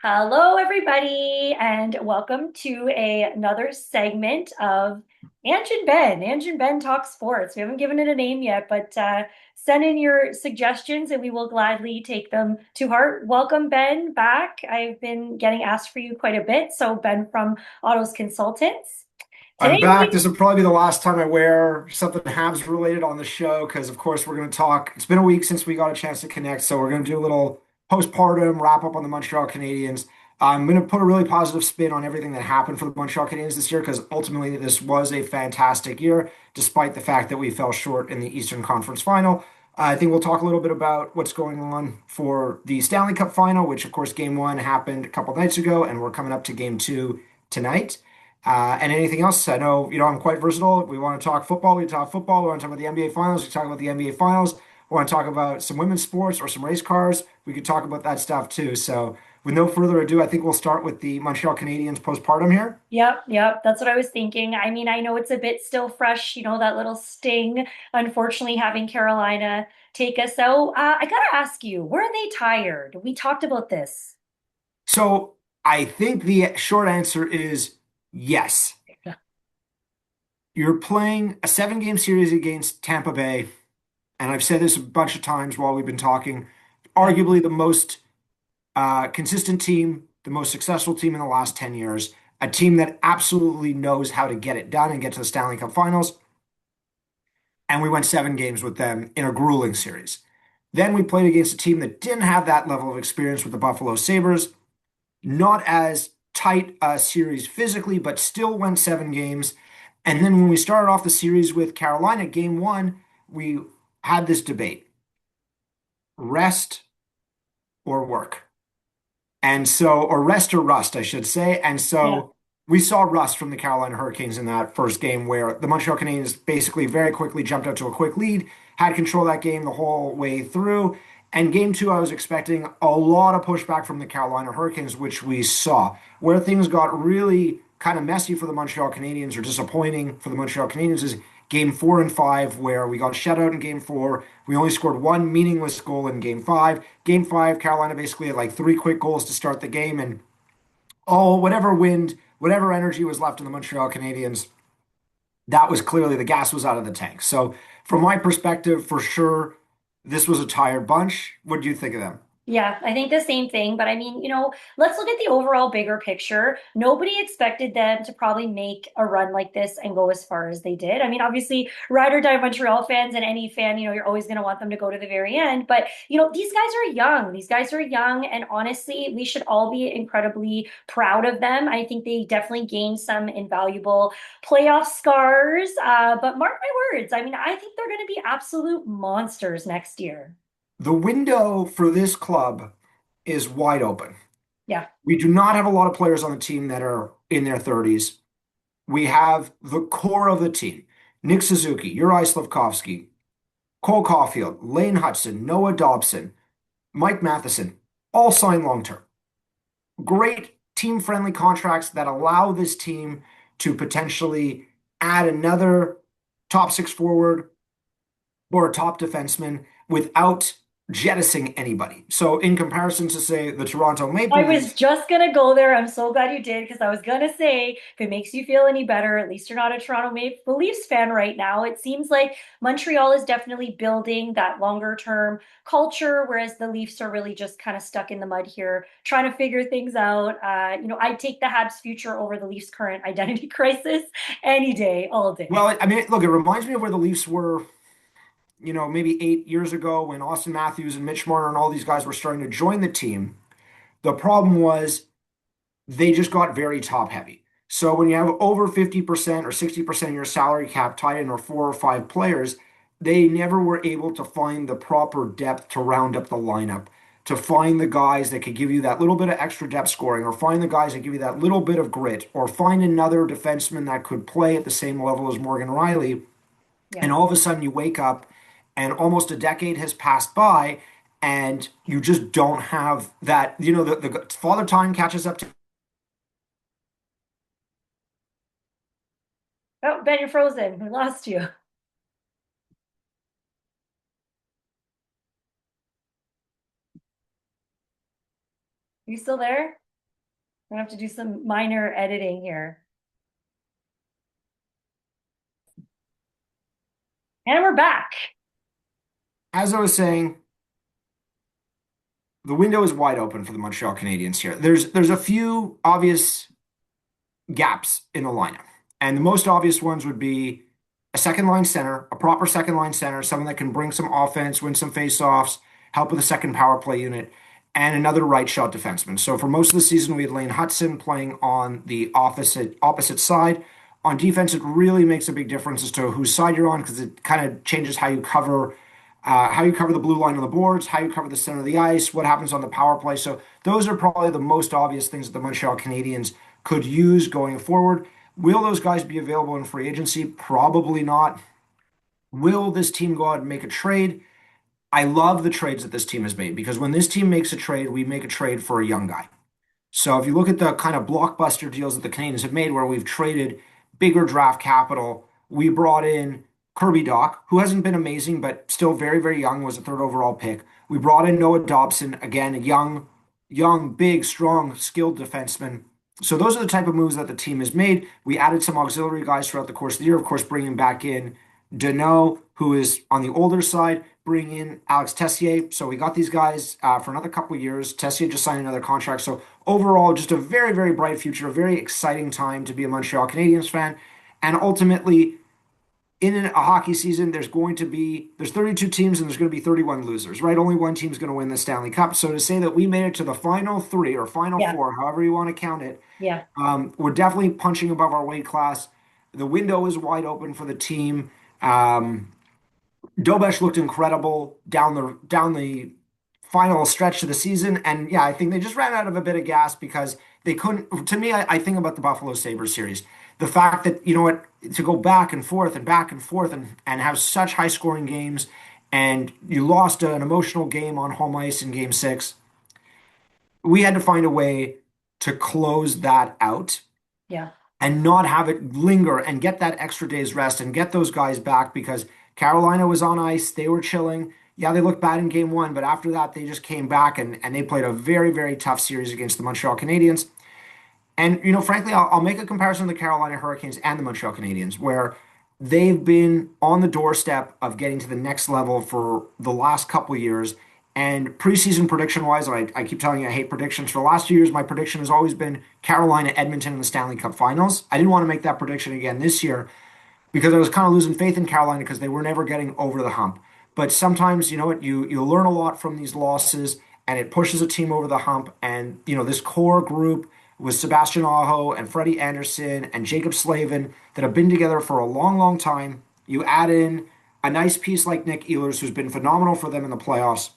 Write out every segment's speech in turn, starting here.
Hello, everybody, and welcome to another segment of Ange and Ben. Ange and Ben Talk Sports. We haven't given it a name yet, but send in your suggestions and we will gladly take them to heart. Welcome, Ben, back. I've been getting asked for you quite a bit. So, Ben from Otto's Consultants. I'm Today, back. we This will probably be the last time I wear something Habs related on the show because, of course, we're going to talk. It's been a week since we got a chance to connect, so we're going to do a little postpartum wrap up on the Montreal Canadiens. I'm going to put a really positive spin on everything that happened for the Montreal Canadiens this year because ultimately this was a fantastic year, despite the fact that we fell short in the Eastern Conference Final. I think we'll talk a little bit about what's going on for the Stanley Cup Final, which, of course, game one happened a couple nights ago, and we're coming up to game two tonight. And anything else? I know, I'm quite versatile. We want to talk football, we talk football. We want to talk about the NBA Finals, we talk about the NBA Finals. We want to talk about some women's sports or some race cars. We could talk about that stuff too. So, with no further ado, I think we'll start with the Montreal Canadiens postpartum here. Yep, that's what I was thinking. I mean, I know it's a bit still fresh, that little sting, unfortunately, having Carolina take us out. I gotta ask you, were they tired? We talked about this. So, I think the short answer is yes. You're playing a 7 game series against Tampa Bay, and I've said this a bunch of times while we've been talking. Yeah. Arguably the most consistent team, the most successful team in the last 10 years, a team that absolutely knows how to get it done and get to the Stanley Cup Finals. And we went 7 games with them in a grueling series. Then we played against a team that didn't have that level of experience with the Buffalo Sabres, not as tight a series physically, but still went 7 games. And then when we started off the series with Carolina, game one, we had this debate: rest or work. And so, or rest or rust, I should say. And Yeah. so we saw rust from the Carolina Hurricanes in that first game where the Montreal Canadiens basically very quickly jumped out to a quick lead, had control of that game the whole way through. And game two, I was expecting a lot of pushback from the Carolina Hurricanes, which we saw. Where things got really kind of messy for the Montreal Canadiens or disappointing for the Montreal Canadiens is game four and five, where we got shut out in game four. We only scored one meaningless goal in game five. Game five, Carolina basically had like three quick goals to start the game, and whatever wind, whatever energy was left in the Montreal Canadiens, that was clearly the gas was out of the tank. So, from my perspective, for sure, this was a tired bunch. What do you think of them? Yeah, I think the same thing. But I mean, let's look at the overall bigger picture. Nobody expected them to probably make a run like this and go as far as they did. I mean, obviously, ride or die Montreal fans and any fan, you're always going to want them to go to the very end. But, these guys are young. These guys are young. And honestly, we should all be incredibly proud of them. I think they definitely gained some invaluable playoff scars. But mark my words, I mean, I think they're going to be absolute monsters next year. The window for this club is wide open. Yeah. We do not have a lot of players on the team that are in their 30s. We have the core of the team: Nick Suzuki, Uri Slafkovsky, Cole Caulfield, Lane Hudson, Noah Dobson, Mike Matheson, all signed long term. Great team friendly contracts that allow this team to potentially add another top six forward or a top defenseman without jettisoning anybody. So, in comparison to, say, the Toronto I Maple was Leafs, just gonna go there. I'm so glad you did because I was gonna say if it makes you feel any better, at least you're not a Toronto Maple Leafs fan right now. It seems like Montreal is definitely building that longer term culture, whereas the Leafs are really just kind of stuck in the mud here, trying to figure things out. I'd take the Habs' future over the Leafs' current identity crisis any day, all day. well, I mean, look, it reminds me of where the Leafs were, maybe 8 years ago when Austin Matthews and Mitch Marner and all these guys were starting to join the team. The problem was they just got very top heavy. So when you have over 50% or 60% of your salary cap tied in or four or five players, they never were able to find the proper depth to round up the lineup, to find the guys that could give you that little bit of extra depth scoring, or find the guys that give you that little bit of grit, or find another defenseman that could play at the same level as Morgan Riley. Yeah. And all of a sudden you wake up and almost a decade has passed by and you just don't have that, the father time catches up to. Oh, Ben, you're frozen. We lost you. Are you still there? gonna have to do some minor editing here. And we're back. As I was saying, the window is wide open for the Montreal Canadiens here. There's a few obvious gaps in the lineup. And the most obvious ones would be a second line center, a proper second line center, someone that can bring some offense, win some faceoffs, help with a second power play unit, and another right shot defenseman. So for most of the season, we had Lane Hutson playing on the opposite side. On defense, it really makes a big difference as to whose side you're on because it kind of changes how you cover the blue line on the boards, how you cover the center of the ice, what happens on the power play. So those are probably the most obvious things that the Montreal Canadiens could use going forward. Will those guys be available in free agency? Probably not. Will this team go out and make a trade? I love the trades that this team has made because when this team makes a trade, we make a trade for a young guy. So if you look at the kind of blockbuster deals that the Canadiens have made, where we've traded bigger draft capital, we brought in Kirby Doc, who hasn't been amazing, but still very, very young, was a third overall pick. We brought in Noah Dobson, again, a young, big, strong, skilled defenseman. So those are the type of moves that the team has made. We added some auxiliary guys throughout the course of the year, of course, bringing back in Deneau, who is on the older side, bring in Alex Tessier. So we got these guys for another couple of years. Tessier just signed another contract. So overall, just a very, very bright future, a very exciting time to be a Montreal Canadiens fan. And ultimately, in a hockey season, there's 32 teams and there's going to be 31 losers, right? Only one team's going to win the Stanley Cup. So to say that we made it to the final three or final Yeah, four, however you want to count it, yeah. we're definitely punching above our weight class. The window is wide open for the team. Dobesh looked incredible down the final stretch of the season, and yeah, I think they just ran out of a bit of gas because they couldn't. To me, I think about the Buffalo Sabres series, the fact that you know what to go back and forth and back and forth and have such high scoring games, and you lost an emotional game on home ice in Game 6. We had to find a way to close that out Yeah. and not have it linger and get that extra day's rest and get those guys back because Carolina was on ice. They were chilling. Yeah, they looked bad in game one, but after that, they just came back and they played a very, very tough series against the Montreal Canadiens. And, frankly, I'll make a comparison to the Carolina Hurricanes and the Montreal Canadiens, where they've been on the doorstep of getting to the next level for the last couple of years. And preseason prediction wise, I keep telling you I hate predictions. For the last 2 years, my prediction has always been Carolina, Edmonton in the Stanley Cup Finals. I didn't want to make that prediction again this year because I was kind of losing faith in Carolina because they were never getting over the hump. But sometimes, you know what, you learn a lot from these losses and it pushes a team over the hump. And, this core group with Sebastian Aho and Freddie Anderson and Jacob Slavin that have been together for a long, long time. You add in a nice piece like Nick Ehlers, who's been phenomenal for them in the playoffs.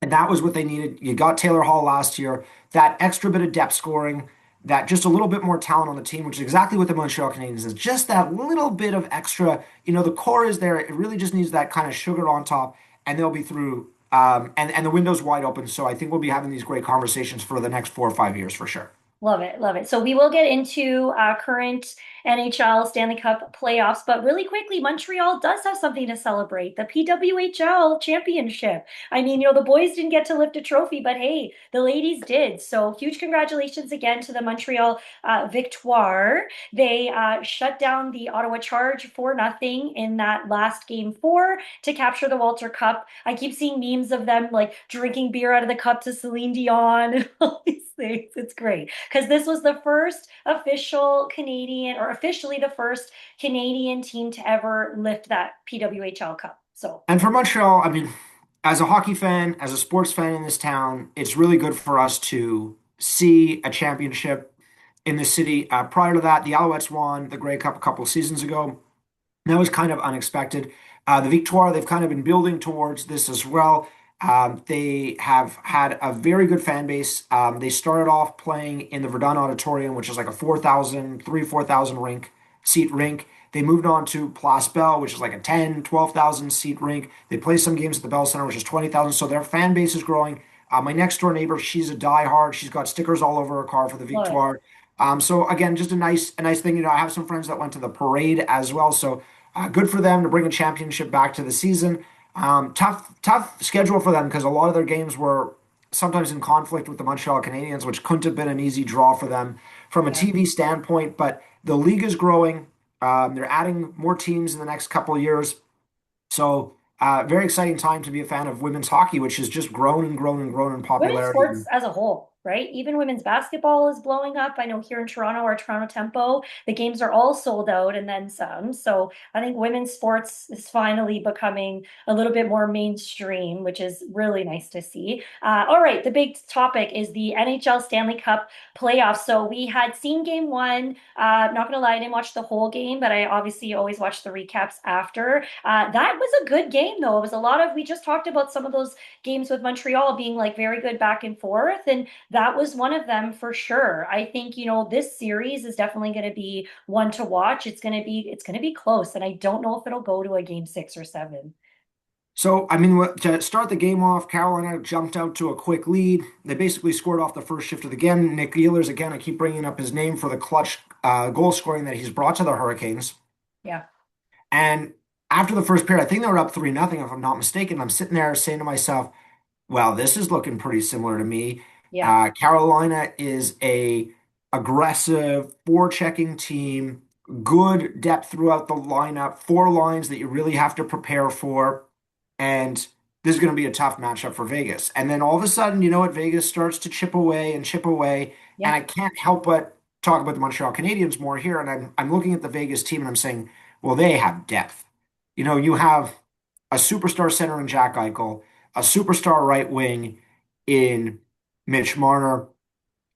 And that was what they needed. You got Taylor Hall last year. That extra bit of depth scoring, that just a little bit more talent on the team, which is exactly what the Montreal Canadiens is. Just that little bit of extra. The core is there. It really just needs that kind of sugar on top, and they'll be through. And the window's wide open. So I think we'll be having these great conversations for the next 4 or 5 years for sure. Love it, love it. So we will get into current NHL Stanley Cup playoffs, but really quickly, Montreal does have something to celebrate, the PWHL championship. I mean, the boys didn't get to lift a trophy, but hey, the ladies did. So huge congratulations again to the Montreal Victoire. They shut down the Ottawa Charge 4-0 in that last game four to capture the Walter Cup. I keep seeing memes of them like drinking beer out of the cup to Celine Dion and all these things. It's great because this was the first official Canadian, or officially the first Canadian team to ever lift that PWHL Cup. So, And for Montreal, I mean, as a hockey fan, as a sports fan in this town, it's really good for us to see a championship in the city. Prior to that, the Alouettes won the Grey Cup a couple of seasons ago. That was kind of unexpected. The Victoire, they've kind of been building towards this as well. They have had a very good fan base. They started off playing in the Verdun Auditorium, which is like a 4,000 seat rink. They moved on to Place Bell, which is like a 10, 12,000 seat rink. They play some games at the Bell Center, which is 20,000. So their fan base is growing. My next door neighbor, she's a diehard. She's got stickers all over her car for the love it. Victoire. So again, just a nice thing. I have some friends that went to the parade as well. So good for them to bring a championship back to the season. Tough schedule for them because a lot of their games were sometimes in conflict with the Montreal Canadiens, which couldn't have been an easy draw for them from a Yeah. TV standpoint. But the league is growing. They're adding more teams in the next couple of years. So, very exciting time to be a fan of women's hockey, which has just grown and grown and grown in Women's popularity. sports as a whole, right? Even women's basketball is blowing up. I know here in Toronto, our Toronto Tempo, the games are all sold out and then some. So I think women's sports is finally becoming a little bit more mainstream, which is really nice to see. All right, the big topic is the NHL Stanley Cup playoffs. So we had seen game one. Not gonna lie, I didn't watch the whole game, but I obviously always watch the recaps after. That was a good game, though. It was a lot of, we just talked about some of those games with Montreal being like very good back and forth. And that was one of them for sure. I think, this series is definitely going to be one to watch. It's going to be close. And I don't know if it'll go to a game 6 or 7. So, I mean, to start the game off, Carolina jumped out to a quick lead. They basically scored off the first shift of the game. Nick Ehlers, again, I keep bringing up his name for the clutch goal scoring that he's brought to the Hurricanes. Yeah. And after the first period, I think they were up 3-0, if I'm not mistaken. I'm sitting there saying to myself, well, this is looking pretty similar to me. Yeah. Carolina is a aggressive, forechecking team, good depth throughout the lineup, four lines that you really have to prepare for. And this is going to be a tough matchup for Vegas. And then all of a sudden, you know what? Vegas starts to chip away and chip away. And Yeah. I can't help but talk about the Montreal Canadiens more here. And I'm looking at the Vegas team and I'm saying, well, they have depth. You have a superstar center in Jack Eichel, a superstar right wing in Mitch Marner.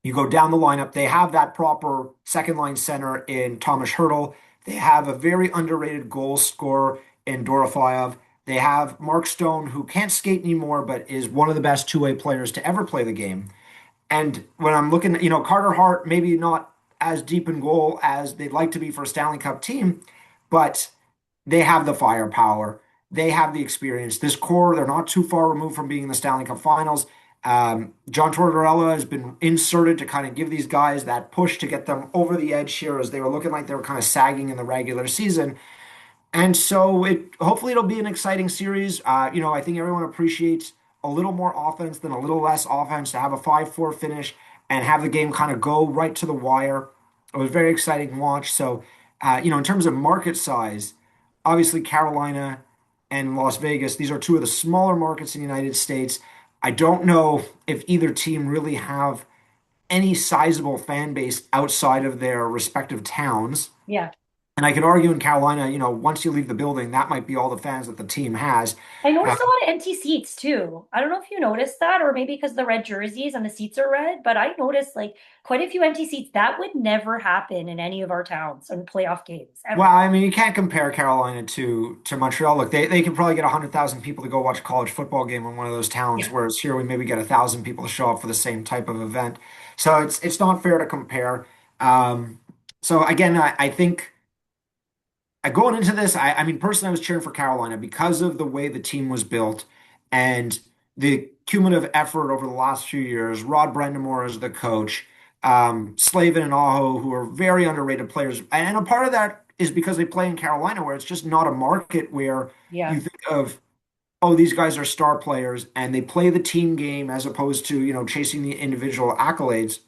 You go down the lineup, they have that proper second line center in Thomas Hertl. They have a very underrated goal scorer in Dorofeyev. They have Mark Stone, who can't skate anymore, but is one of the best two-way players to ever play the game. And when I'm looking, Carter Hart, maybe not as deep in goal as they'd like to be for a Stanley Cup team, but they have the firepower. They have the experience. This core, they're not too far removed from being in the Stanley Cup Finals. John Tortorella has been inserted to kind of give these guys that push to get them over the edge here as they were looking like they were kind of sagging in the regular season. And so hopefully it'll be an exciting series. I think everyone appreciates a little more offense than a little less offense to have a 5-4 finish and have the game kind of go right to the wire. It was very exciting to watch. So, in terms of market size, obviously Carolina and Las Vegas, these are two of the smaller markets in the United States. I don't know if either team really have any sizable fan base outside of their respective towns. Yeah. And I could argue in Carolina, once you leave the building, that might be all the fans that the team has. I Uh, noticed a lot of empty seats too. I don't know if you noticed that, or maybe because the red jerseys and the seats are red, but I noticed like quite a few empty seats. That would never happen in any of our towns in playoff games well, ever. I mean, you can't compare Carolina to Montreal. Look, they could probably get 100,000 people to go watch a college football game in one of those towns, Yeah. whereas here we maybe get 1,000 people to show up for the same type of event. So it's not fair to compare. So again, I think. Going into this, I mean, personally, I was cheering for Carolina because of the way the team was built and the cumulative effort over the last few years. Rod Brendamore as the coach, Slavin and Aho, who are very underrated players. And a part of that is because they play in Carolina, where it's just not a market where Yeah. you think of, oh, these guys are star players and they play the team game as opposed to, chasing the individual accolades.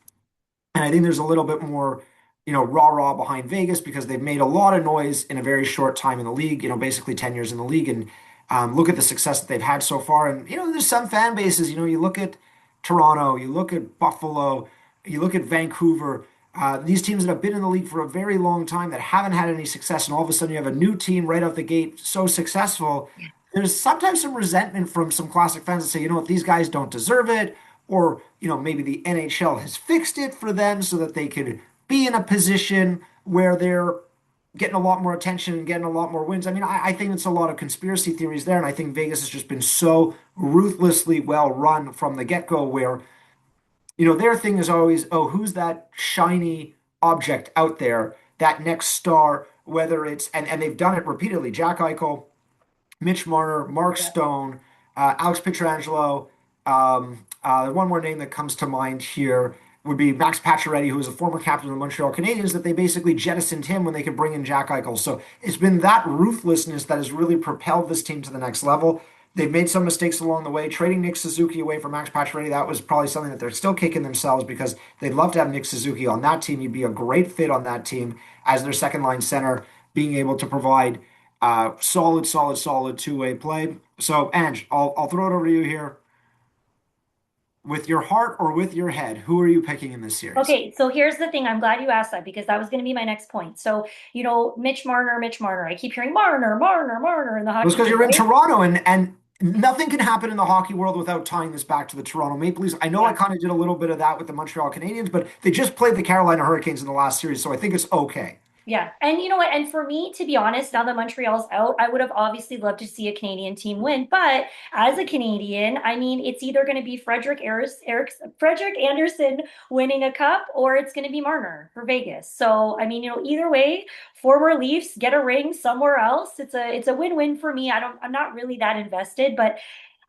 And I think there's a little bit more, rah-rah behind Vegas because they've made a lot of noise in a very short time in the league, basically 10 years in the league. And look at the success that they've had so far. And, there's some fan bases, you look at Toronto, you look at Buffalo, you look at Vancouver, these teams that have been in the league for a very long time that haven't had any success. And all of a sudden you have a new team right out the gate so successful. There's sometimes some resentment from some classic fans that say, what, these guys don't deserve it or maybe the NHL has fixed it for them so that they could be in a position where they're getting a lot more attention and getting a lot more wins. I mean, I think it's a lot of conspiracy theories there, and I think Vegas has just been so ruthlessly well run from the get-go where, their thing is always, oh, who's that shiny object out there, that next star, whether it's, and they've done it repeatedly. Jack Eichel, Mitch Marner, Mark Yeah. Stone, Alex Pietrangelo. One more name that comes to mind here would be Max Pacioretty, who was a former captain of the Montreal Canadiens, that they basically jettisoned him when they could bring in Jack Eichel. So it's been that ruthlessness that has really propelled this team to the next level. They've made some mistakes along the way. Trading Nick Suzuki away for Max Pacioretty, that was probably something that they're still kicking themselves because they'd love to have Nick Suzuki on that team. He'd be a great fit on that team as their second line center, being able to provide solid two-way play. So, Ange, I'll throw it over to you here. With your heart or with your head, who are you picking in this series? Okay, so here's the thing. I'm glad you asked that because that was going to be my next point. So, Mitch Marner, Mitch Marner. I keep hearing Marner, Marner, Marner in the Well, it's hockey because league, you're in right? Toronto and nothing can happen in the hockey world without tying this back to the Toronto Maple Leafs. I know I Yeah. kind of did a little bit of that with the Montreal Canadiens, but they just played the Carolina Hurricanes in the last series, so I think it's okay. Yeah. And you know what? And for me, to be honest, now that Montreal's out, I would have obviously loved to see a Canadian team win. But as a Canadian, I mean, it's either going to be Frederick Anderson winning a cup or it's going to be Marner for Vegas. So, I mean, either way, former Leafs get a ring somewhere else. It's a win-win for me. I'm not really that invested, but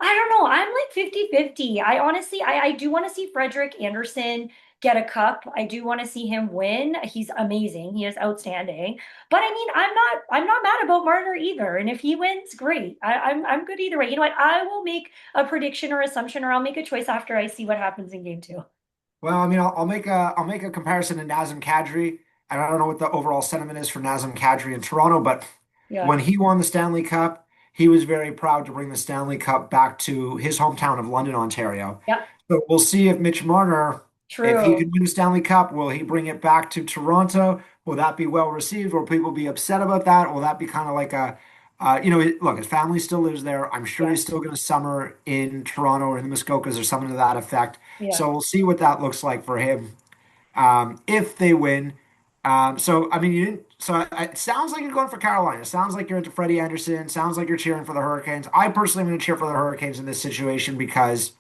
I don't know. I'm like 50-50. I honestly, I do want to see Frederick Anderson get a cup. I do want to see him win. He's amazing. He is outstanding. But I mean, I'm not mad about Marner either. And if he wins, great. I'm good either way. You know what? I will make a prediction or assumption, or I'll make a choice after I see what happens in game two. Well, I mean, I'll make a comparison to Nazem Kadri, and I don't know what the overall sentiment is for Nazem Kadri in Toronto, but Yeah. when he won the Stanley Cup, he was very proud to bring the Stanley Cup back to his hometown of London, Ontario. Yep. So we'll see if Mitch Marner, if he True. can win a Stanley Cup, will he bring it back to Toronto? Will that be well received? Will people be upset about that? Will that be kind of like look, his family still lives there. I'm sure he's Yes. still going to summer in Toronto or in the Muskokas or something to that effect. Yeah. So we'll see what that looks like for him if they win. So I mean, you didn't. So it sounds like you're going for Carolina. It sounds like you're into Freddie Anderson. Sounds like you're cheering for the Hurricanes. I personally am going to cheer for the Hurricanes in this situation because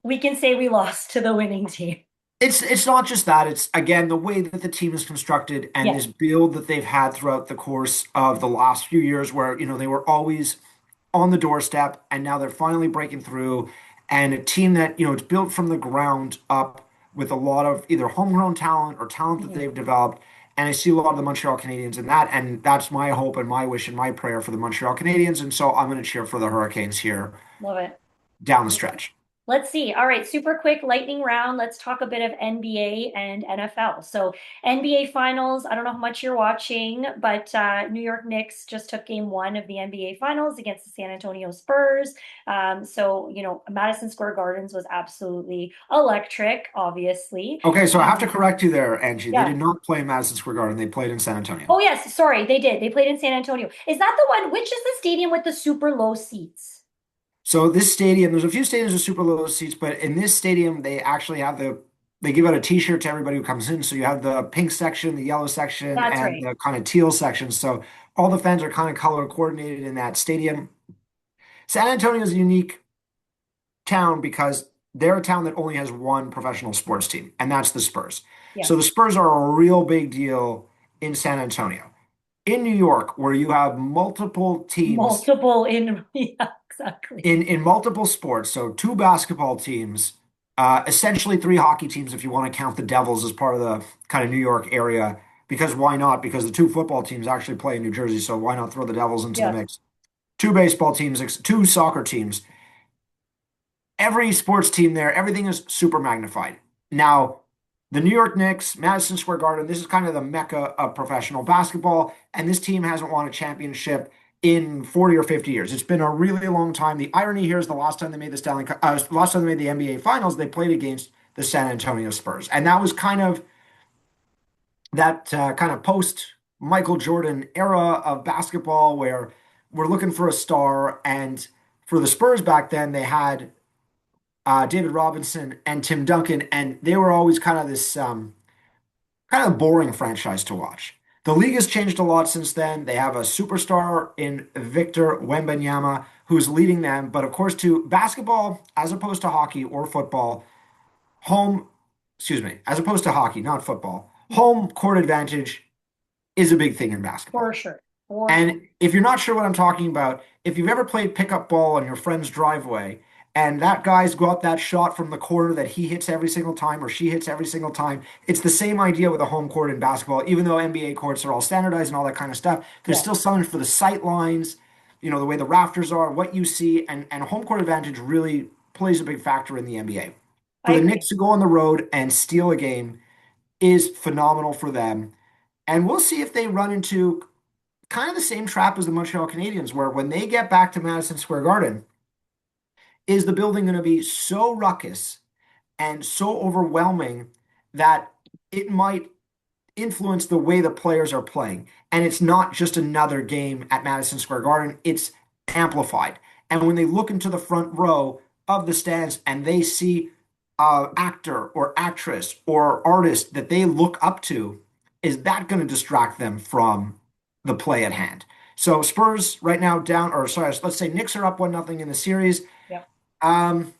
We can say we lost to the winning team. it's not just that. It's again the way that the team is constructed and Yes. this build that they've had throughout the course of the last few years, where they were always on the doorstep, and now they're finally breaking through. And a team that it's built from the ground up with a lot of either homegrown talent or talent that Mhm. they've developed. And I see a lot of the Montreal Canadiens in that, and that's my hope and my wish and my prayer for the Montreal Canadiens. And so I'm going to cheer for the Hurricanes here Love it. down the stretch. Let's see. All right, super quick lightning round. Let's talk a bit of NBA and NFL. So, NBA Finals, I don't know how much you're watching, but New York Knicks just took game one of the NBA Finals against the San Antonio Spurs. Madison Square Gardens was absolutely electric, obviously. Okay, so I have to Um, correct you there, Angie. They yeah. did not play in Madison Square Garden. They played in San Antonio. Oh, yes. Sorry, they did. They played in San Antonio. Is that the one? Which is the stadium with the super low seats? So this stadium, there's a few stadiums with super low seats, but in this stadium, they actually have they give out a t-shirt to everybody who comes in. So you have the pink section, the yellow section, That's and right. the kind of teal section. So all the fans are kind of color coordinated in that stadium. San Antonio is a unique town because they're a town that only has one professional sports team, and that's the Spurs. Yeah. So the Spurs are a real big deal in San Antonio. In New York, where you have multiple teams Multiple in, yeah, exactly. in multiple sports. So two basketball teams, essentially three hockey teams if you want to count the Devils as part of the kind of New York area. Because why not? Because the two football teams actually play in New Jersey, so why not throw the Devils into the Yes. mix? Two baseball teams, two soccer teams. Every sports team there, everything is super magnified. Now, the New York Knicks, Madison Square Garden, this is kind of the mecca of professional basketball, and this team hasn't won a championship in 40 or 50 years. It's been a really long time. The irony here is the last time they made the last time they made the NBA Finals, they played against the San Antonio Spurs, and that was kind of that kind of post Michael Jordan era of basketball where we're looking for a star, and for the Spurs back then, they had David Robinson and Tim Duncan, and they were always kind of this kind of boring franchise to watch. The league has changed a lot since then. They have a superstar in Victor Wembanyama who's leading them, but of course, to basketball as opposed to hockey or football, home, excuse me, as opposed to hockey, not football, home court advantage is a big thing in For basketball. sure. For sure. And if you're not sure what I'm talking about, if you've ever played pickup ball on your friend's driveway and that guy's got that shot from the corner that he hits every single time or she hits every single time, it's the same idea with a home court in basketball. Even though NBA courts are all standardized and all that kind of stuff, there's Yeah. still something for the sight lines. the way the rafters are, what you see, and home court advantage really plays a big factor in the NBA. For I the agree. Knicks to go on the road and steal a game is phenomenal for them. And we'll see if they run into kind of the same trap as the Montreal Canadiens, where when they get back to Madison Square Garden, is the building going to be so ruckus and so overwhelming that it might influence the way the players are playing. And it's not just another game at Madison Square Garden, it's amplified. And when they look into the front row of the stands and they see an actor or actress or artist that they look up to, is that going to distract them from the play at hand? So Spurs right now down, or sorry, let's say Knicks are up 1-0 in the series. Yeah. Um,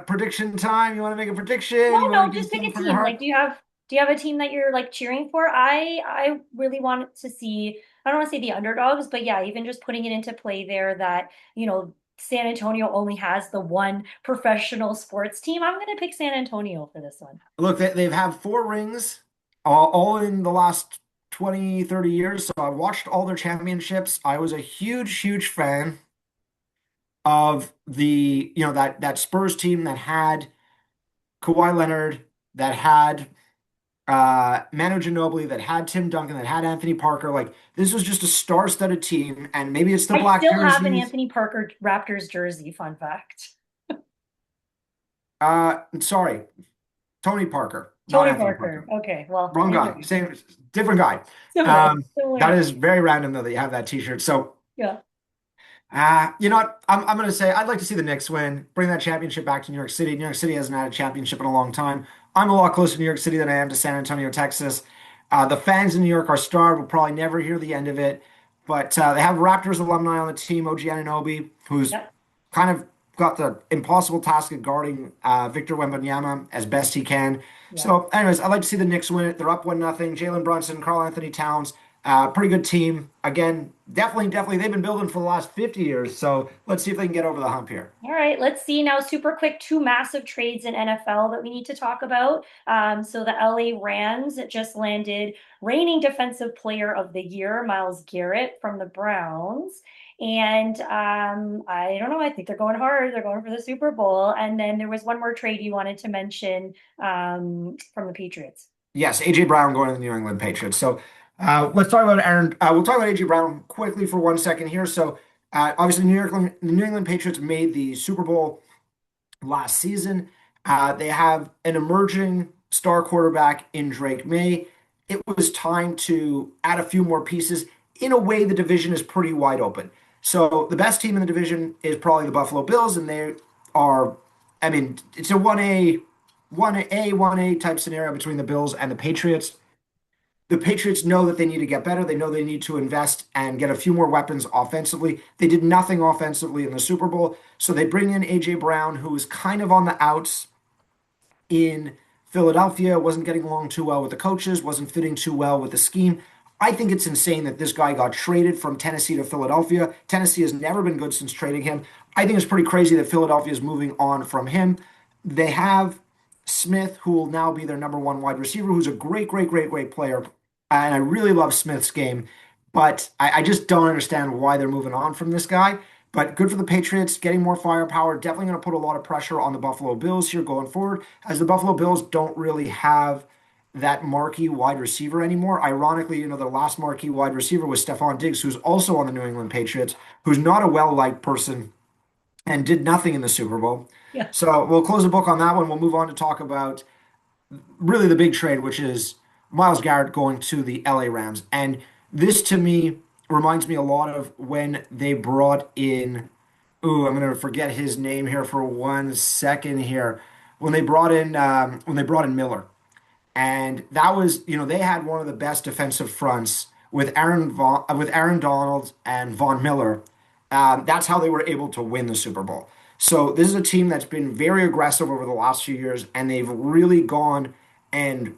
Prediction time. You want to make a No, prediction? You want to no, give just pick something a from your team. Like, heart? do you have a team that you're like cheering for? I really want to see, I don't want to say the underdogs, but yeah, even just putting it into play there that, San Antonio only has the one professional sports team. I'm gonna pick San Antonio for this one. Look, they've had 4 rings, all in the last 20, 30 years. So I watched all their championships. I was a huge, huge fan of that Spurs team that had Kawhi Leonard, that had Manu Ginobili, that had Tim Duncan, that had Anthony Parker. Like this was just a star-studded team, and maybe it's the I black still have an jerseys. Anthony Parker Raptors jersey, fun fact. Sorry, Tony Parker, not Tony Anthony Parker. Parker. Okay, well, Wrong guy. anyway, Same, different guy. similar, similar That is name. very random though that you have that t-shirt. So, Yeah. you know what? I'm going to say I'd like to see the Knicks win, bring that championship back to New York City. New York City hasn't had a championship in a long time. I'm a lot closer to New York City than I am to San Antonio, Texas. The fans in New York are starved. We'll probably never hear the end of it. But they have Raptors alumni on the team, OG Anunoby, who's Yep. kind of got the impossible task of guarding Victor Wembanyama as best he can. Yeah. So, anyways, I'd like to see the Knicks win it. They're up 1-0. Jalen Brunson, Karl Anthony Towns, pretty good team. Again, definitely, definitely, they've been building for the last 50 years. So let's see if they can get over the hump here. All right, let's see now. Super quick, two massive trades in NFL that we need to talk about. So the LA Rams just landed reigning Defensive Player of the Year, Myles Garrett from the Browns. And I don't know, I think they're going hard. They're going for the Super Bowl. And then there was one more trade you wanted to mention from the Patriots. Yes, AJ Brown going to the New England Patriots. So let's talk about Aaron. We'll talk about AJ Brown quickly for 1 second here. So obviously, the New England Patriots made the Super Bowl last season. They have an emerging star quarterback in Drake May. It was time to add a few more pieces. In a way, the division is pretty wide open. So the best team in the division is probably the Buffalo Bills, and they are, I mean, it's a 1A type scenario between the Bills and the Patriots. The Patriots know that they need to get better. They know they need to invest and get a few more weapons offensively. They did nothing offensively in the Super Bowl. So they bring in AJ Brown, who is kind of on the outs in Philadelphia, wasn't getting along too well with the coaches, wasn't fitting too well with the scheme. I think it's insane that this guy got traded from Tennessee to Philadelphia. Tennessee has never been good since trading him. I think it's pretty crazy that Philadelphia is moving on from him. They have Smith, who will now be their number one wide receiver, who's a great, great, great, great player. And I really love Smith's game, but I just don't understand why they're moving on from this guy. But good for the Patriots, getting more firepower. Definitely going to put a lot of pressure on the Buffalo Bills here going forward, as the Buffalo Bills don't really have that marquee wide receiver anymore. Ironically, the last marquee wide receiver was Stephon Diggs, who's also on the New England Patriots, who's not a well-liked person and did nothing in the Super Bowl. Yeah. So we'll close the book on that one. We'll move on to talk about really the big trade, which is Myles Garrett going to the LA Rams. And this to me reminds me a lot of when they brought in, ooh, I'm gonna forget his name here for 1 second here. When they brought in Miller. And that was, they had one of the best defensive fronts with Aaron Donald and Von Miller. That's how they were able to win the Super Bowl. So this is a team that's been very aggressive over the last few years, and they've really and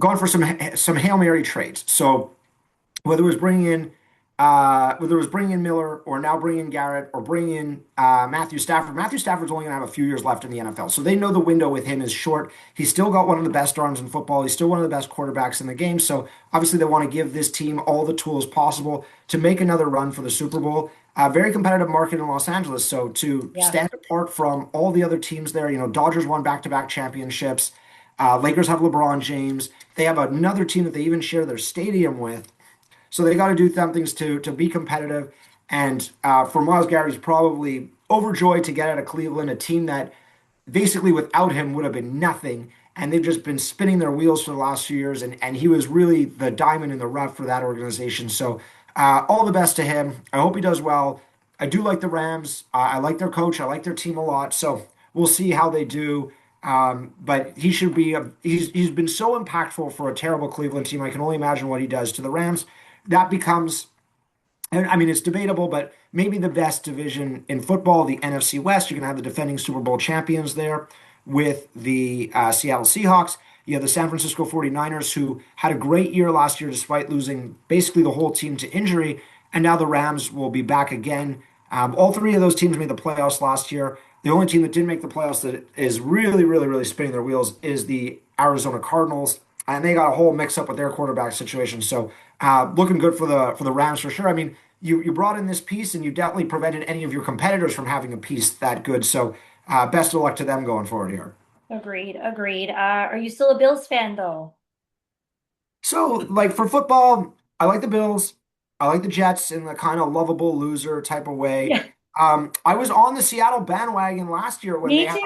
gone for some Hail Mary trades. So whether it was bringing in whether it was bringing in Miller or now bringing in Garrett or bringing in Matthew Stafford. Matthew Stafford's only going to have a few years left in the NFL, so they know the window with him is short. He's still got one of the best arms in football. He's still one of the best quarterbacks in the game. So obviously, they want to give this team all the tools possible to make another run for the Super Bowl. Very competitive market in Los Angeles. So to Yeah. stand apart from all the other teams there, Dodgers won back-to-back championships. Lakers have LeBron James. They have another team that they even share their stadium with. So they got to do some things to be competitive. And for Miles Garrett's probably overjoyed to get out of Cleveland, a team that basically without him would have been nothing. And they've just been spinning their wheels for the last few years. And he was really the diamond in the rough for that organization. So all the best to him. I hope he does well. I do like the Rams. I like their coach. I like their team a lot. So we'll see how they do. But he should be. He's been so impactful for a terrible Cleveland team. I can only imagine what he does to the Rams. That becomes, I mean, it's debatable, but maybe the best division in football, the NFC West. You're going to have the defending Super Bowl champions there with the Seattle Seahawks. You have the San Francisco 49ers, who had a great year last year despite losing basically the whole team to injury. And now the Rams will be back again. All three of those teams made the playoffs last year. The only team that didn't make the playoffs that is really, really, really spinning their wheels is the Arizona Cardinals, and they got a whole mix up with their quarterback situation. So looking good for the Rams for sure. I mean, you brought in this piece, and you definitely prevented any of your competitors from having a piece that good. So best of luck to them going forward here. Agreed. Agreed. Are you still a Bills fan though? So, like for football, I like the Bills. I like the Jets in the kind of lovable loser type of way. Yeah. I was on the Seattle bandwagon last year when they Me had too.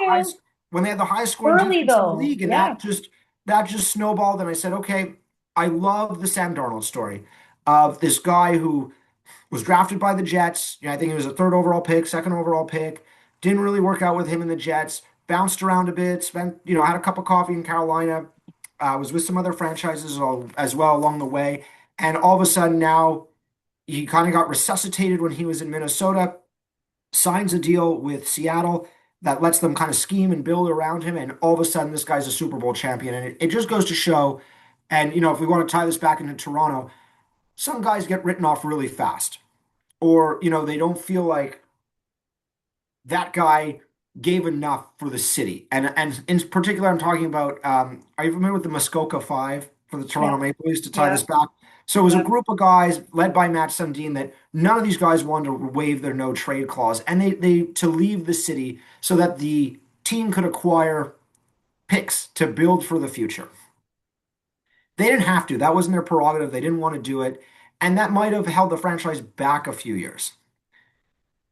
the highest scoring Early defense in the though. league, and Yeah. that just snowballed. And I said, okay, I love the Sam Darnold story of this guy who was drafted by the Jets. I think he was a third overall pick, second overall pick. Didn't really work out with him in the Jets. Bounced around a bit. Spent, had a cup of coffee in Carolina. Was with some other franchises as well along the way. And all of a sudden now he kind of got resuscitated when he was in Minnesota. Signs a deal with Seattle that lets them kind of scheme and build around him. And all of a sudden, this guy's a Super Bowl champion. And it just goes to show. And, if we want to tie this back into Toronto, some guys get written off really fast, or they don't feel like that guy gave enough for the city. And in particular, I'm talking about, are you familiar with the Muskoka Five for the Yeah. Toronto Maple Leafs, to tie Yeah. this back? So it was a Yeah. group of guys led by Matt Sundin that none of these guys wanted to waive their no trade clause, and they to leave the city so that the team could acquire picks to build for the future. They didn't have to. That wasn't their prerogative. They didn't want to do it, and that might have held the franchise back a few years.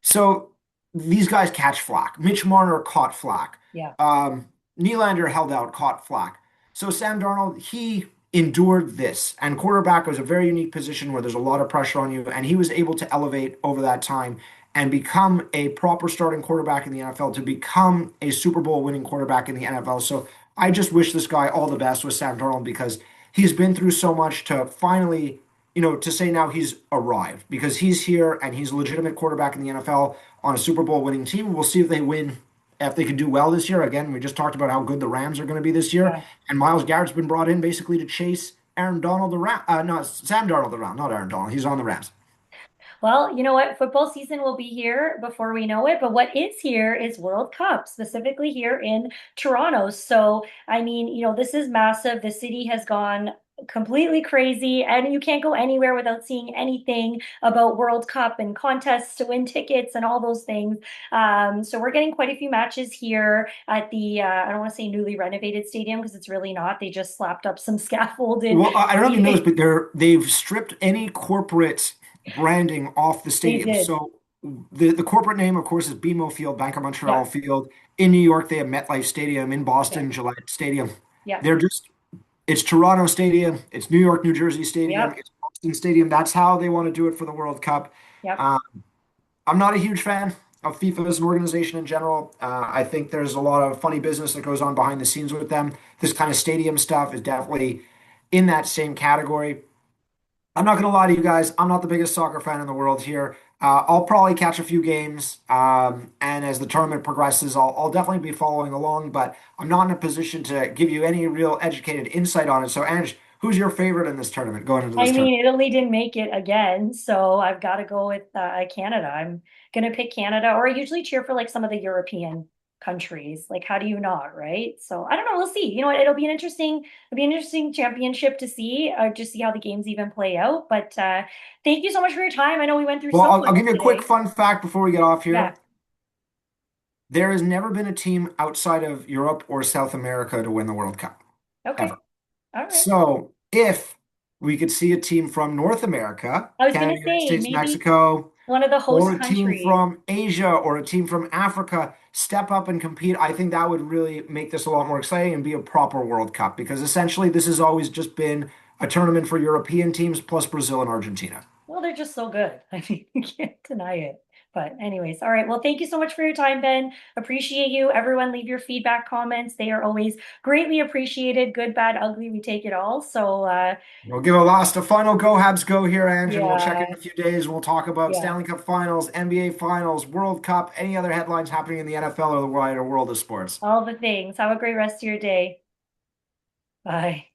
So these guys catch flack. Mitch Marner caught flack. Yeah. Nylander held out, caught flack. So Sam Darnold, he endured this. And quarterback was a very unique position where there's a lot of pressure on you. And he was able to elevate over that time and become a proper starting quarterback in the NFL, to become a Super Bowl winning quarterback in the NFL. So I just wish this guy all the best with Sam Darnold, because he's been through so much to finally, to say now he's arrived, because he's here and he's a legitimate quarterback in the NFL on a Super Bowl winning team. We'll see if they win, if they can do well this year. Again, we just talked about how good the Rams are going to be this year, Yeah. and Miles Garrett's been brought in basically to chase Aaron Donald around. No, Sam Darnold around, not Aaron Donald. He's on the Rams. Well, you know what? Football season will be here before we know it, but what is here is World Cup, specifically here in Toronto. So, I mean, this is massive. The city has gone completely crazy, and you can't go anywhere without seeing anything about World Cup and contests to win tickets and all those things. So we're getting quite a few matches here at the I don't want to say newly renovated stadium because it's really not. They just slapped up some scaffold and Well, I don't know if you noticed, but they've stripped any corporate branding off the they stadium. did. So the corporate name, of course, is BMO Field, Bank of Yeah. Montreal Field. In New York, they have MetLife Stadium. In Yeah. Boston, Gillette Stadium. Yeah. They're just It's Toronto Stadium, it's New York, New Jersey Stadium, Yep. it's Boston Stadium. That's how they want to do it for the World Cup. Yep. Uh, I'm not a huge fan of FIFA as an organization in general. I think there's a lot of funny business that goes on behind the scenes with them. This kind of stadium stuff is definitely in that same category. I'm not going to lie to you guys. I'm not the biggest soccer fan in the world here. I'll probably catch a few games, and as the tournament progresses, I'll definitely be following along. But I'm not in a position to give you any real educated insight on it. So, Ange, Who's your favorite in this tournament going into I this tournament? mean, Italy didn't make it again, so I've got to go with Canada. I'm gonna pick Canada, or I usually cheer for like some of the European countries. Like, how do you not, right? So I don't know. We'll see. You know what? It'll be an interesting championship to see, just see how the games even play out. But thank you so much for your time. I know we went through Well, so I'll much give you a quick today. fun fact before we get off Yeah. here. There has never been a team outside of Europe or South America to win the World Cup, Okay. ever. All right. So if we could see a team from North America, I was Canada, gonna United say States, maybe Mexico, one of the or host a team countries. from Asia or a team from Africa step up and compete, I think that would really make this a lot more exciting and be a proper World Cup because essentially this has always just been a tournament for European teams plus Brazil and Argentina. Well, they're just so good. I mean, you can't deny it. But anyways, all right. Well, thank you so much for your time, Ben. Appreciate you. Everyone, leave your feedback comments. They are always greatly appreciated. Good, bad, ugly. We take it all. So, We'll give a final go Habs go here, Ange, and we'll check in yeah, a few days. We'll talk about yeah, Stanley Cup Finals, NBA Finals, World Cup, any other headlines happening in the NFL or the wider world of sports. all the things. Have a great rest of your day. Bye.